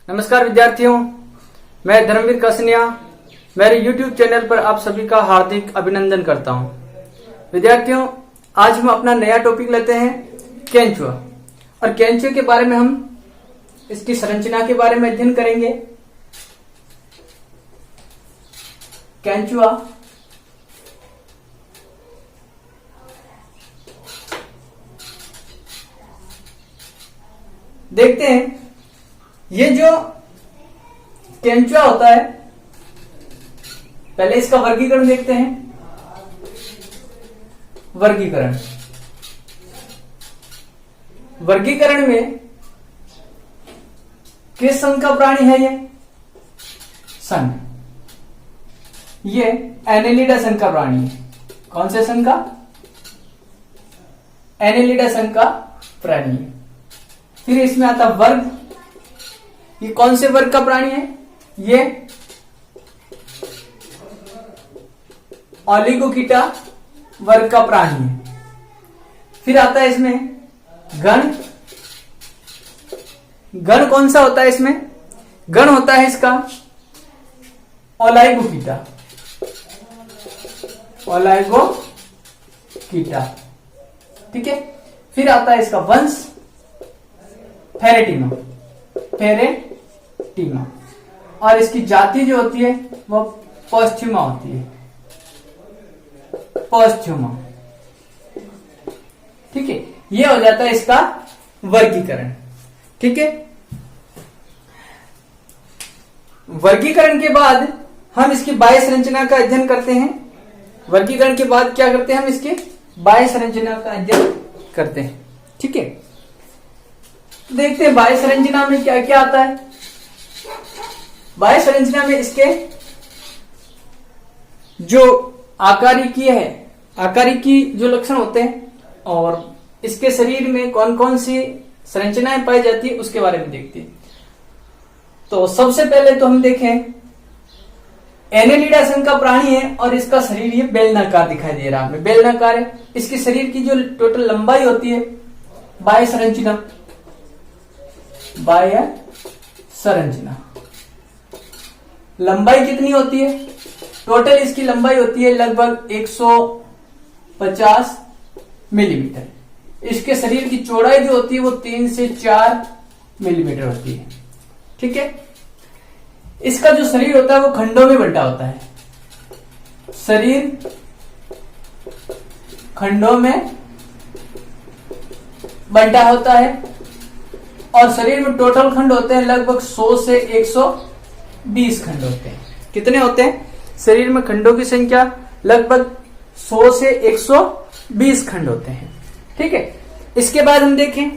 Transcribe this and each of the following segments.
नमस्कार विद्यार्थियों, मैं धर्मवीर कसनिया मेरे YouTube चैनल पर आप सभी का हार्दिक अभिनंदन करता हूं। विद्यार्थियों, आज हम अपना नया टॉपिक लेते हैं केंचुआ। और केंचुए के बारे में हम इसकी संरचना के बारे में अध्ययन करेंगे। केंचुआ देखते हैं। ये जो केंचुआ होता है, पहले इसका वर्गीकरण देखते हैं। वर्गीकरण में किस संघ का प्राणी है? ये संघ, ये एनेलिडा संघ का प्राणी है। कौन से संघ का? एनेलिडा संघ का प्राणी है। फिर इसमें आता वर्ग। ये कौन से वर्ग का प्राणी है? ये ओलिगोकीटा वर्ग का प्राणी है। फिर आता है इसमें गण। गण कौन सा होता है इसमें? गण होता है इसका ओलाइगोकीटा। ओलाइगोकीटा, ठीक है। फिर आता है इसका वंश फेरेटिमा। और इसकी जाति जो होती है वो पोस्ट्यूमा होती है। पोस्ट्यूमा, ठीक है। ये हो जाता है इसका वर्गीकरण, ठीक है। वर्गीकरण के बाद हम इसकी बाह्य संरचना का अध्ययन करते हैं। वर्गीकरण के बाद क्या करते हैं? हम इसकी बाह्य संरचना का अध्ययन करते हैं, ठीक है। देखते हैं बाह्य संरचना में क्या क्या आता है। बाह्य संरचना में इसके जो आकारिकी है, आकारिकी जो लक्षण होते हैं और इसके शरीर में कौन कौन सी संरचनाएं पाई जाती है उसके बारे में देखते हैं। तो सबसे पहले तो हम देखें, एनेलिडा संघ का प्राणी है और इसका शरीर ये बेलनाकार दिखाई दे रहा है। बेलनाकार है। इसके शरीर की जो टोटल लंबाई होती है, बाह्य संरचना, बाह्य संरचना लंबाई कितनी होती है? टोटल इसकी लंबाई होती है लगभग 150 मिलीमीटर। इसके शरीर की चौड़ाई जो होती है वो 3 से 4 मिलीमीटर होती है, ठीक है। इसका जो शरीर होता है वो खंडों में बंटा होता है। शरीर खंडों में बंटा होता है और शरीर में टोटल खंड होते हैं लगभग 100 से 120 खंड होते हैं। कितने होते हैं? शरीर में खंडों की संख्या लगभग 100 से 120 खंड होते हैं, ठीक है। इसके बाद हम देखें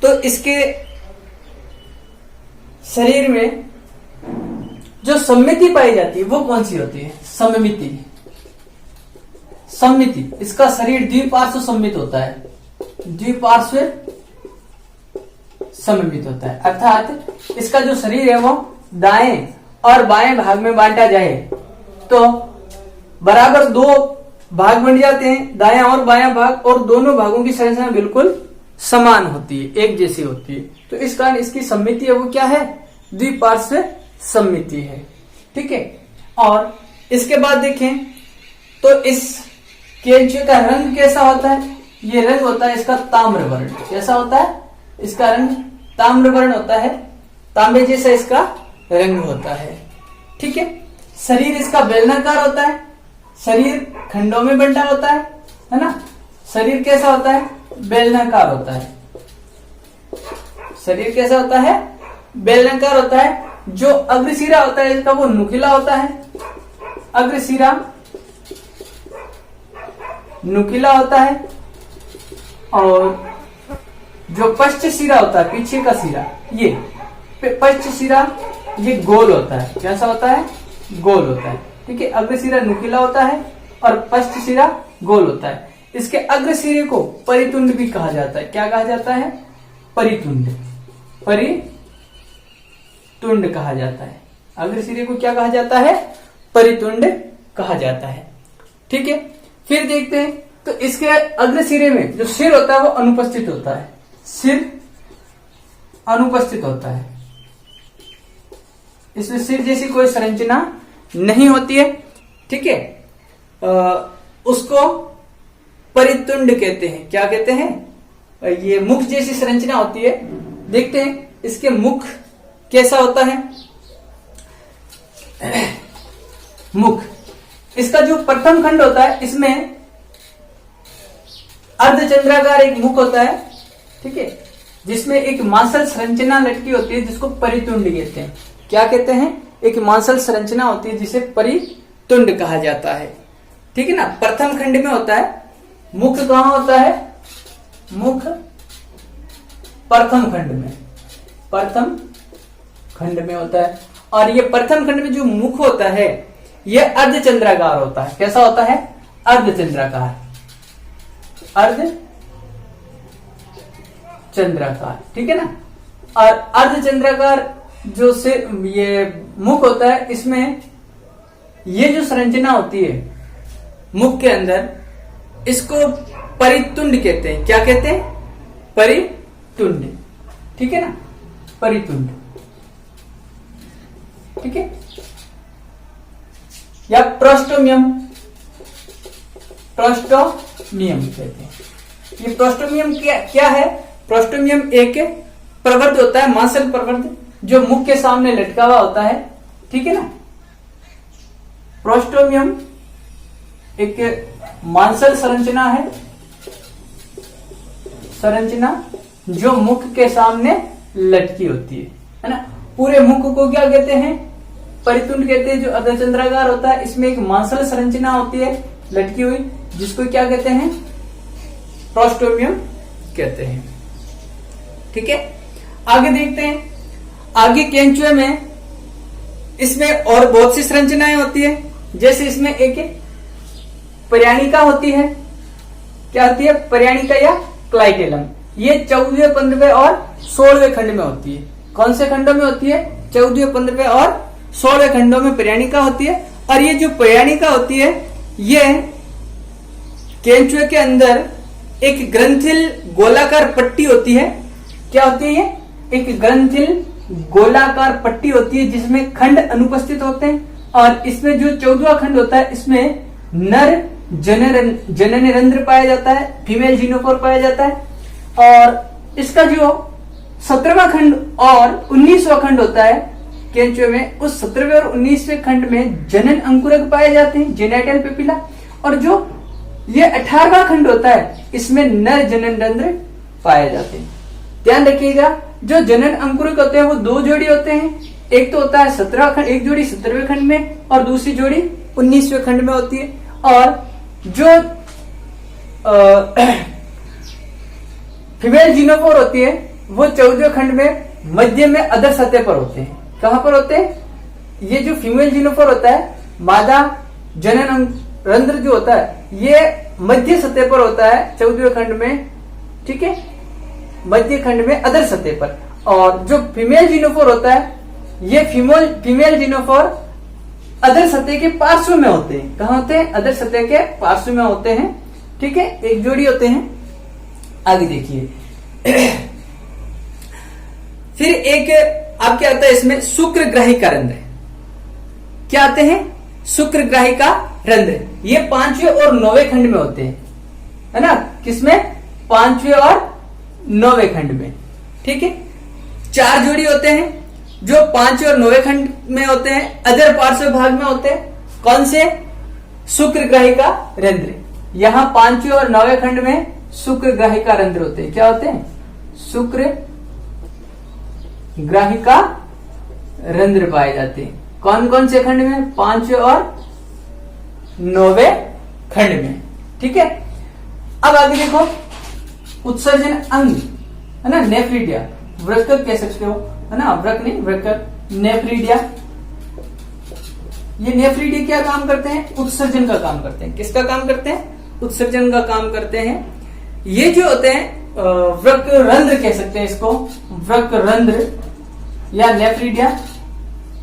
तो इसके शरीर में जो सममिति पाई जाती है वो कौन सी होती है? सममिति। सममिति, इसका शरीर द्विपार्श्व सममित होता है। द्विपार्श्व सममित होता है, अर्थात इसका जो शरीर है वो दाएं और बाएं भाग में बांटा जाए तो बराबर 2 भाग बन जाते हैं, दायां और बायां भाग, और दोनों भागों की संरचना बिल्कुल समान होती है, एक जैसी होती है। तो इस कारण इसकी सममिति है वो क्या है? द्विपार्श्व सममिति है, ठीक है। और इसके बाद देखें तो इस केंचुए का रंग कैसा होता है? ये रंग होता है इसका ताम्रवर्ण। कैसा होता है? इसका रंग ताम्रवर्ण होता है, तांबे जैसा इसका रंग होता है, ठीक है। शरीर इसका बेलनाकार होता है, शरीर खंडों में बंटा होता है ना। शरीर कैसा होता है? बेलनाकार होता है। शरीर कैसा होता है? बेलनाकार होता है। जो अग्रशिरा होता है इसका वो नुकीला होता है। अग्रशिरा नुकीला होता है और जो पश्च शिरा होता है, पीछे का शिरा, ये पश्च शिरा ये गोल होता है। कैसा होता है? गोल होता है, ठीक है। अग्रशिरा नुकीला होता है और पश्च शिरा गोल होता है। इसके अग्रशिरे को परितुंड भी कहा जाता है। क्या कहा जाता है? परितुंड। परितुंड कहा जाता है। अग्रशिरे को क्या कहा जाता है? परितुंड कहा जाता है, ठीक है। फिर देखते हैं तो इसके अग्रशिरे में जो सिर होता है वो अनुपस्थित होता है। सिर अनुपस्थित होता है, इसमें सिर जैसी कोई संरचना नहीं होती है, ठीक है। उसको परितुंड कहते हैं। क्या कहते हैं? ये मुख जैसी संरचना होती है। देखते हैं इसके मुख कैसा होता है। मुख, इसका जो प्रथम खंड होता है इसमें अर्धचंद्राकार एक मुख होता है, ठीक है, जिसमें एक मांसल संरचना लटकी होती है जिसको परितुंड कहते हैं। क्या कहते हैं? एक मांसल संरचना होती है जिसे परितुंड कहा जाता है, ठीक है ना। प्रथम खंड में होता है। मुख कहां होता है? मुख प्रथम खंड में, प्रथम खंड में होता है। और ये प्रथम खंड में जो मुख होता है यह अर्धचंद्राकार होता है। कैसा होता है? अर्धचंद्राकार, अर्धचंद्राकार, ठीक है ना। और अर्धचंद्राकार जो से ये मुख होता है, इसमें ये जो संरचना होती है मुख के अंदर, इसको परितुंड कहते हैं। क्या कहते हैं? परितुंड, ठीक है ना, परितुंड, ठीक है। या प्रोस्टोमियम, प्रोस्टोमियम कहते हैं। ये प्रोस्टोमियम क्या है? प्रोस्टोमियम एक प्रवर्ध होता है, मांसल प्रवर्ध, जो मुख के सामने लटका हुआ होता है, ठीक है ना। प्रोस्टोमियम एक मांसल संरचना है, संरचना जो मुख के सामने लटकी होती है ना। पूरे मुख को क्या कहते हैं? परितुंड कहते हैं। जो अर्धचंद्राकार होता है इसमें एक मांसल संरचना होती है लटकी हुई, जिसको क्या कहते हैं? प्रोस्टोमियम कहते हैं, ठीक है। आगे देखते हैं। आगे केंचुए में इसमें और बहुत सी संरचनाएं होती है। जैसे इसमें एक पर्याणिका होती है। क्या होती है? पर्याणिका या क्लाइटेलम। ये 14वें, 15वें और 16वें खंड में होती है। कौन से खंडों में होती है? 14वें, 15वें और 16वें खंडों में पर्याणिका होती है। और ये जो पर्याणिका होती है ये केंचुए के अंदर एक ग्रंथिल गोलाकार पट्टी होती है। क्या होती है ये? एक ग्रंथिल गोलाकार पट्टी होती है जिसमें खंड अनुपस्थित होते हैं। और इसमें जो 14वां खंड होता है इसमें नर जननेरंध्र पाया जाता है, फीमेल जीनोफोर पाया जाता है। और इसका जो 17वां खंड और 19वां खंड होता है केंचुए में, उस 17वें और 19वें खंड में जनन अंकुरक पाए जाते हैं, जेनाइटल पेपिला। और जो ये 18वां खंड होता है इसमें नर जननरंध्र पाए जाते हैं। ध्यान रखिएगा, जो जनन अंकुरक होते हैं वो दो जोड़ी होते हैं। एक तो होता है 17वां खंड, एक जोड़ी 17वें खंड में और दूसरी जोड़ी 19वें खंड में होती है। और जो फीमेल जीनोफोर होती है वो 14वें खंड में मध्य में अधर सतह पर होते हैं। कहां पर होते हैं? ये जो फीमेल जीनोफोर होता है, मादा जनन रंध्र जो होता है ये मध्य सतह पर होता है 14वें खंड में, ठीक है, मध्य खंड में अधर सतह पर। और जो फीमेल जीनोफोर होता है ये फीमेल जीनोफोर अधर सतह के पार्श्व में होते हैं। कहां होते हैं? अधर सतह के पार्श्व में होते हैं, ठीक है, एक जोड़ी होते हैं। आगे देखिए फिर एक आपके आता है इसमें शुक्रग्राहिका रंध्र। क्या आते हैं? शुक्रग्राहिका रंध्र। ये 5वें और 9वें खंड में होते हैं, है ना। किसमें? 5वें और 9वें खंड में, ठीक है। 4 जोड़ी होते हैं जो 5वें और 9वें खंड में होते हैं, अधर पार्श्व भाग में होते हैं। कौन से? शुक्रग्राहिका रंध्र। यहां 5वें और 9वें खंड में शुक्रग्राहिका रंध्र होते हैं। क्या होते हैं? शुक्रग्राहिका रंध्र पाए जाते हैं। कौन कौन से खंड में? 5वें और 9वें खंड में, ठीक है। अब आगे देखो, उत्सर्जन अंग, है ना, नेफ्रिडिया, वृक्क कह सकते हो, है ना, वृक्क नहीं, वृक्क, नेफ्रिडिया। ये नेफ्रिडिया क्या काम करते हैं? उत्सर्जन का काम करते हैं। किसका काम करते हैं? उत्सर्जन का काम करते हैं। ये जो होते हैं वृक्क रंध्र कह सकते हैं इसको, वृक्क रंध्र या नेफ्रिडिया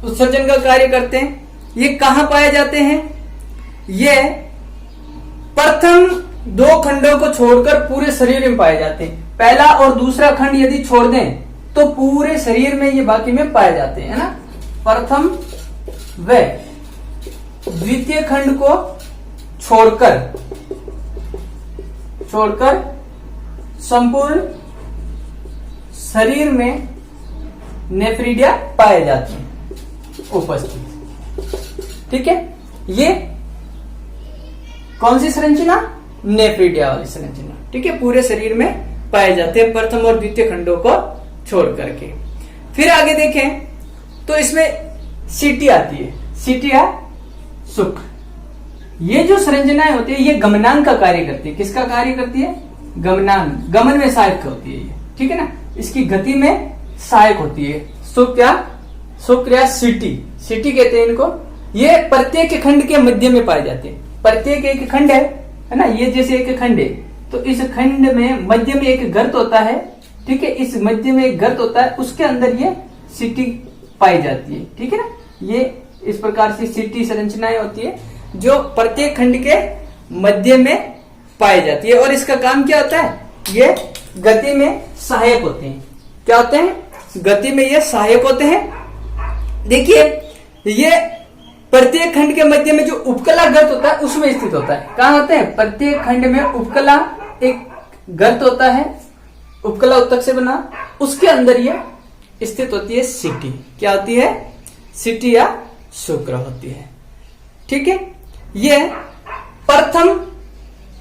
उत्सर्जन का कार्य करते हैं। ये कहां पाए जाते हैं? ये प्रथम 2 खंडों को छोड़कर पूरे शरीर में पाए जाते हैं। पहला और दूसरा खंड यदि छोड़ दें तो पूरे शरीर में ये बाकी में पाए जाते हैं, है ना। प्रथम व द्वितीय खंड को छोड़कर संपूर्ण शरीर में नेफ्रिडिया पाए जाते हैं उपस्थित। ठीक है, ये कौन सी संरचना? नेफ्रिडिया वाली संरचना। ठीक है, पूरे शरीर में पाए जाते हैं प्रथम और द्वितीय खंडों को छोड़ करके। फिर आगे देखें तो इसमें सीटी आती है, सीटी या शुक्र। ये जो संरचनाएं होती है ये गमनांक का कार्य करती है। किसका कार्य करती है? गमनांक, गमन में सहायक होती है ये। ठीक है ना, इसकी गति में सहायक होती है। शुक्र या सीटी कहते हैं इनको। ये प्रत्येक खंड के मध्य में पाए जाते हैं। प्रत्येक एक खंड है ना, ये जैसे एक खंड है तो इस खंड में मध्य में एक गर्त होता है। ठीक है, इस मध्य में एक गर्त होता है, उसके अंदर ये सीटी पाई जाती है। ठीक है ना, ये इस प्रकार से सीटी संरचनाएं होती है जो प्रत्येक खंड के मध्य में पाई जाती है। और इसका काम क्या होता है? ये गति में सहायक होते हैं। क्या होते हैं? गति में ये सहायक होते हैं। देखिए, ये प्रत्येक खंड के मध्य में जो उपकला गर्त होता है उसमें स्थित होता है। कहां होते हैं? प्रत्येक खंड में उपकला एक गर्त होता है, उपकला उत्तक से बना, उसके अंदर ये स्थित होती है सीटी। क्या होती है? सीटी या शुक्र होती है। ठीक है, ये प्रथम,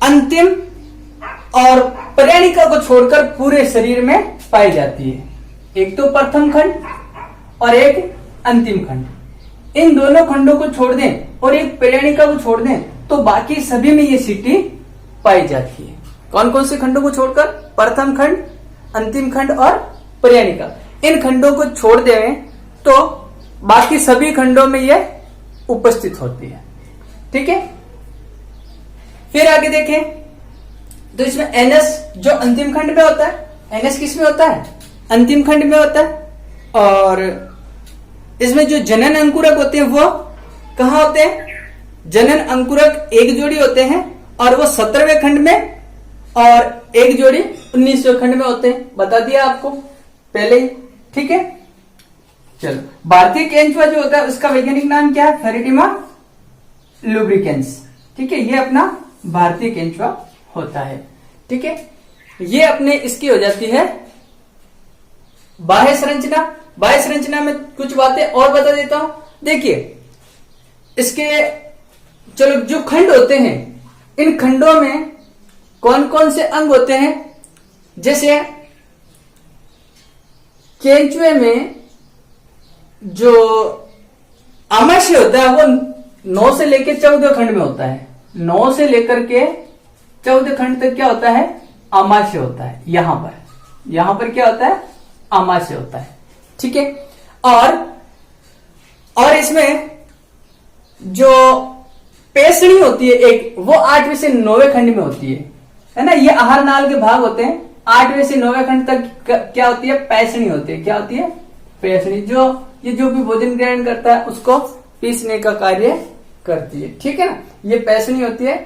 अंतिम और पर्यायिका को छोड़कर पूरे शरीर में पाई जाती है। एक तो प्रथम खंड और एक अंतिम खंड, इन दोनों खंडों को छोड़ दें और एक पर्यायिका को छोड़ दें तो बाकी सभी में ये सीटी पाई जाती है। कौन कौन से खंडों को छोड़कर? प्रथम खंड, अंतिम खंड और पर्यायिका। इन खंडों को छोड़ दें तो बाकी सभी खंडों में ये उपस्थित होती है। ठीक है, फिर आगे देखें तो इसमें एनएस जो अंतिम खंड में होता है, एनएस किस में होता है? अंतिम खंड में होता है। और इसमें जो जनन अंकुरक होते हैं वो कहां होते हैं? जनन अंकुरक एक जोड़ी होते हैं और वो 17वें खंड में और एक जोड़ी 19वें खंड में होते हैं। बता दिया आपको पहले ही। ठीक है, चलो, भारतीय केंचुआ जो होता है उसका वैज्ञानिक नाम क्या है? फेरिटिमा लुब्रिकेंस। ठीक है, ये अपना भारतीय केंचुआ होता है। ठीक है, ये अपने इसकी हो जाती है बाह्य संरचना। बाह्य संरचना में कुछ बातें और बता देता हूं। देखिए, इसके चलो जो खंड होते हैं, इन खंडों में कौन कौन से अंग होते हैं? जैसे केंचुए में जो आमाशय होता है वो 9 से लेकर 14 खंड में होता है। 9 से लेकर के 14 खंड तक क्या होता है? आमाशय होता है। यहां पर क्या होता है? आमाशय होता है। ठीक है, और इसमें जो पेशणी होती है एक, वो 8वें से 9वें खंड में होती है ना। ये आहार नाल के भाग होते हैं। 8वें से 9वें खंड तक क्या होती है? पेशणी होती है। क्या होती है? पेशणी। जो भी भोजन ग्रहण करता है उसको पीसने का कार्य करती है। ठीक है ना, ये पेशणी होती है।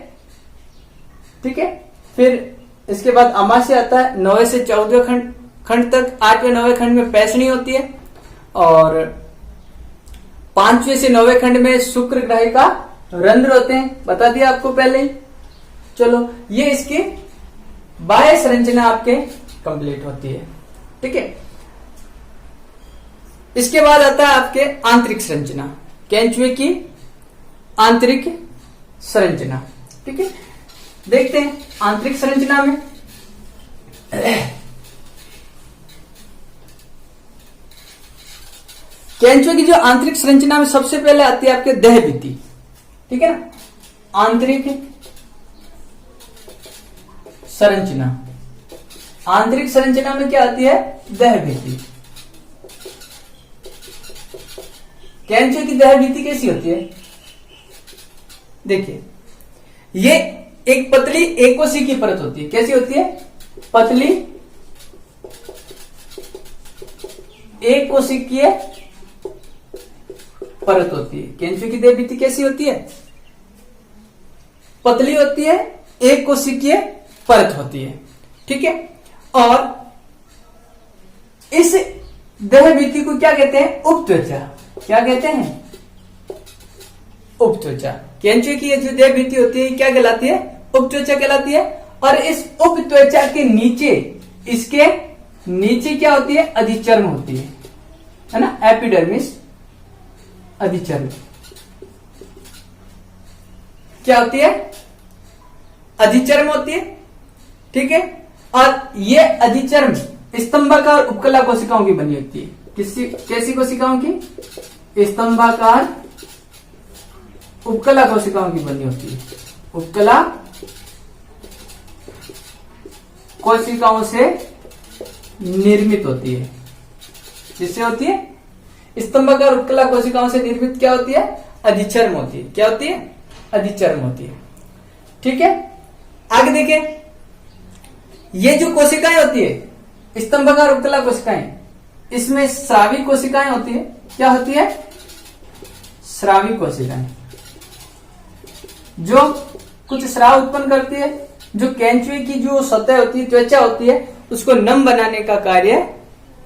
ठीक है, फिर इसके बाद आमाशय आता है। 9वें से 14वें खंड तक, 8वें 9वें खंड में पेशणी होती है और 5वें से 9वें खंड में शुक्र ग्राहिका रंध्र होते हैं। बता दिया आपको पहले ही। चलो, ये इसकी बाह्य संरचना आपके कंप्लीट होती है। ठीक है, इसके बाद आता है आपके आंतरिक संरचना, केंचुए की आंतरिक संरचना। ठीक है, देखते हैं आंतरिक संरचना में केंचुए की जो आंतरिक संरचना में सबसे पहले आती है आपके देहभित्ति। ठीक है ना, आंतरिक संरचना। आंतरिक संरचना में क्या आती है? देहभित्ति। केंचुए की देहभित्ति कैसी होती है? देखिए, ये एक पतली एकोशिकीय परत होती है। कैसी होती है? पतली एकोशिकीय परत होती है। केंचुए की देहभित्ति कैसी होती है? पतली होती है, एक कोशिकीय परत होती है। ठीक है, और इस देहभित्ति को क्या कहते हैं? उपत्वचा। क्या कहते हैं? उपत्वचा। केंचुए की ये जो देह भित्ति होती है क्या कहलाती है? उपत्वचा कहलाती है। और इस उपत्वचा के नीचे, इसके नीचे क्या होती है? अधिचर्म होती है ना, एपिडर्मिस, अधिचर्म। क्या होती है? अधिचर्म होती है, ठीक है। और ये अधिचर्म स्तंभाकार उपकला कोशिकाओं की बनी होती है। कैसी कोशिकाओं की? स्तंभाकार उपकला कोशिकाओं की बनी होती है। उपकला कोशिकाओं से निर्मित होती है। किससे होती है? स्तंभाकार उपकला कोशिकाओं से निर्मित क्या होती है? अधिचर्म होती है। क्या होती है? अधिचर्म होती है, ठीक है। आगे देखें, ये जो कोशिकाएं होती है स्तंभाकार उपकला कोशिकाएं, इसमें स्रावी कोशिकाएं होती है। क्या होती है? स्रावी कोशिकाएं, जो कुछ स्राव उत्पन्न करती है, जो केंचुए की जो सतह होती है, त्वचा होती है, उसको नम बनाने का कार्य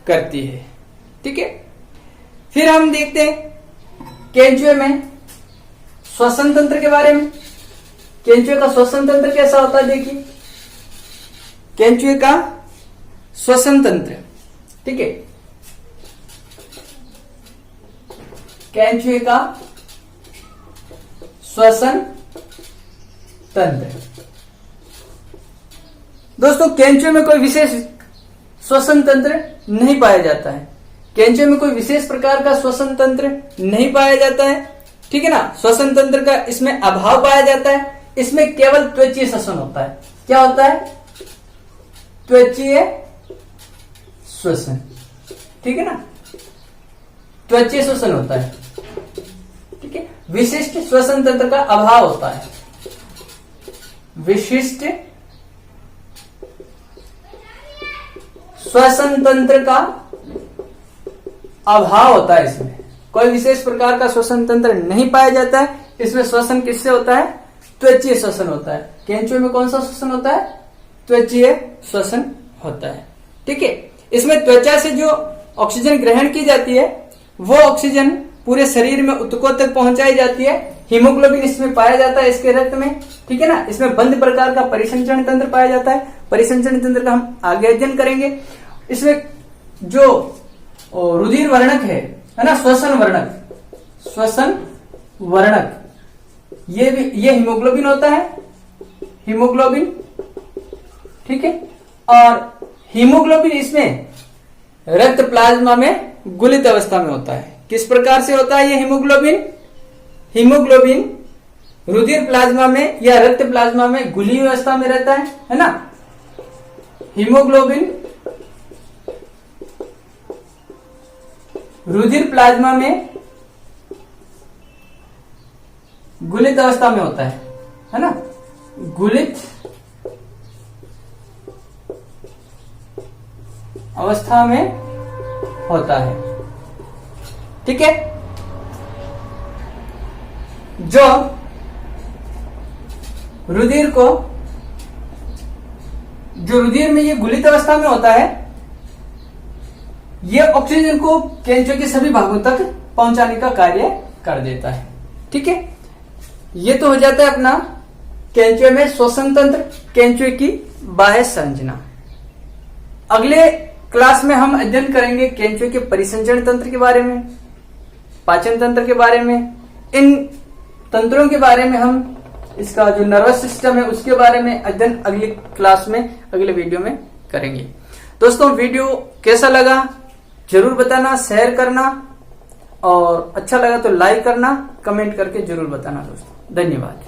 करती है, ठीक है। फिर हम देखते हैं केंचुए में श्वसन तंत्र के बारे में। केंचुए का श्वसन तंत्र कैसा होता है? देखिए, केंचुए का श्वसन तंत्र, ठीक है। केंचुए का श्वसन तंत्र। दोस्तों, केंचुए में कोई विशेष श्वसन तंत्र नहीं पाया जाता है। केंचुए में कोई विशेष प्रकार का श्वसन तंत्र नहीं पाया जाता है, ठीक है ना। श्वसन तंत्र का इसमें अभाव पाया जाता है। इसमें केवल त्वचीय श्वसन होता है। क्या होता है? त्वचीय श्वसन, ठीक है ना। त्वचीय श्वसन होता है, ठीक है। विशिष्ट श्वसन तंत्र का अभाव होता है। विशिष्ट श्वसन तंत्र का अभाव होता है। इसमें कोई विशेष प्रकार का श्वसन तंत्र नहीं पाया जाता है। इसमें श्वसन किससे होता है? त्वचीय श्वसन होता है। केंचुए में कौन सा श्वसन होता है? त्वचीय श्वसन होता है, ठीक है। इसमें त्वचा से जो ऑक्सीजन ग्रहण की जाती है, वो ऑक्सीजन पूरे शरीर में ऊतकों तक पहुंचाई जाती है। हीमोग्लोबिन इसमें पाया जाता है, इसके रक्त में, ठीक है ना। इसमें बंद प्रकार का परिसंचरण तंत्र पाया जाता है। परिसंचरण तंत्र का हम आगे अध्ययन करेंगे। इसमें जो रुधिर वर्णक है ना, श्वसन वर्णक, ये हीमोग्लोबिन होता है, हीमोग्लोबिन, ठीक है। और हीमोग्लोबिन इसमें रक्त प्लाज्मा में गुलित अवस्था में होता है। किस प्रकार से होता है ये हीमोग्लोबिन? हीमोग्लोबिन रुधिर प्लाज्मा में या रक्त प्लाज्मा में घुली हुई अवस्था में रहता है ना। हीमोग्लोबिन रुधिर प्लाज्मा में गुलित अवस्था में होता है ना। गुलित अवस्था में होता है, ठीक है। जो रुधिर में ये गुलित अवस्था में होता है, ये ऑक्सीजन को केंचुए के सभी भागों तक पहुंचाने का कार्य कर देता है, ठीक है। ये तो हो जाता है अपना केंचुए में श्वसन तंत्र, केंचुए की बाह्य संरचना। अगले क्लास में हम अध्ययन करेंगे केंचुए के परिसंचरण तंत्र के बारे में, पाचन तंत्र के बारे में। इन तंत्रों के बारे में हम, इसका जो नर्वस सिस्टम है उसके बारे में अध्ययन अगली क्लास में, अगले वीडियो में करेंगे। दोस्तों, वीडियो कैसा लगा जरूर बताना, शेयर करना, और अच्छा लगा तो लाइक करना, कमेंट करके जरूर बताना दोस्तों। धन्यवाद।